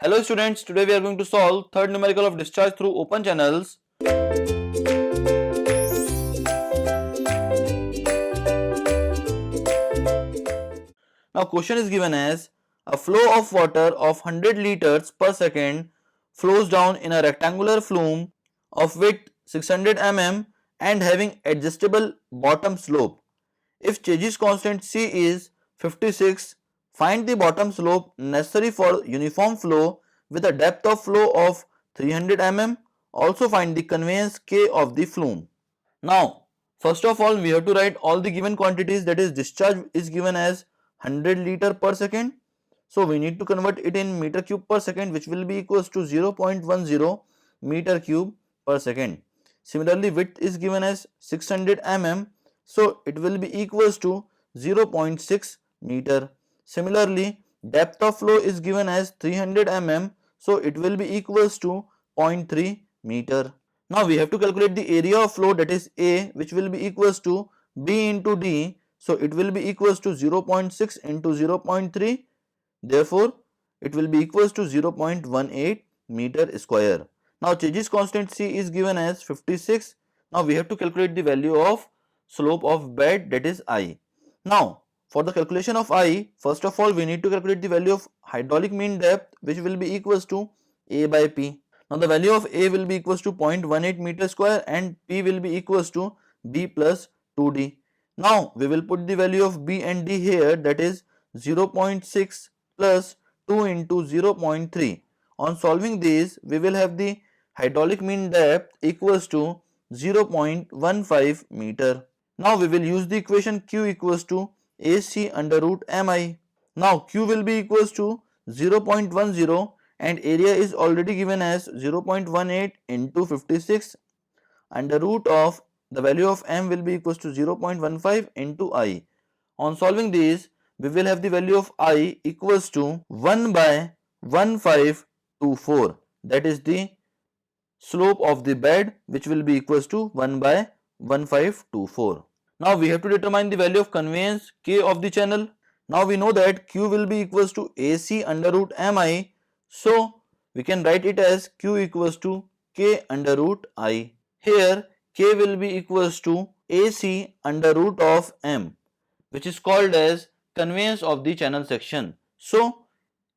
Hello students, today we are going to solve third numerical of discharge through open channels. Now question is given as a flow of water of 100 liters per second flows down in a rectangular flume of width 600 mm and having adjustable bottom slope. If changes constant C is 56, find the bottom slope necessary for uniform flow with a depth of flow of 300 mm. Also find the conveyance K of the flume. Now, first of all, we have to write all the given quantities, that is discharge is given as 100 liter per second. So we need to convert it in meter cube per second, which will be equals to 0.10 meter cube per second. Similarly, width is given as 600 mm. So it will be equals to 0.6 meter. Similarly, depth of flow is given as 300 mm. So it will be equals to 0.3 meter. Now we have to calculate the area of flow, that is A, which will be equals to B into D. So it will be equals to 0.6 into 0.3. Therefore, it will be equals to 0.18 meter square. Now changes constant C is given as 56. Now we have to calculate the value of slope of bed, that is I. Now for the calculation of I, first of all we need to calculate the value of hydraulic mean depth, which will be equals to A by P. Now the value of A will be equals to 0.18 meter square and P will be equals to B plus 2D. Now we will put the value of B and D here, that is 0.6 plus 2 into 0.3. On solving these, we will have the hydraulic mean depth equals to 0.15 meter. Now we will use the equation Q equals to AC under root MI. Now Q will be equals to 0.10 and area is already given as 0.18 into 56 under root of the value of M will be equals to 0.15 into I. On solving these, we will have the value of I equals to 1 by 1524, that is the slope of the bed, which will be equals to 1 by 1524. Now we have to determine the value of conveyance K of the channel. Now we know that Q will be equals to AC under root MI. So we can write it as Q equals to K under root I. Here K will be equals to AC under root of M, which is called as conveyance of the channel section. So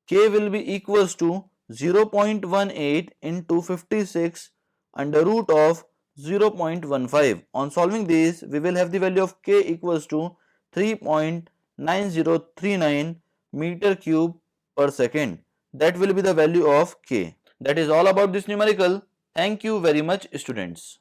K will be equals to 0.18 into 56 under root of 0.15. On solving this, we will have the value of K equals to 3.9039 meter cube per second. That will be the value of K. That is all about this numerical. Thank you very much, students.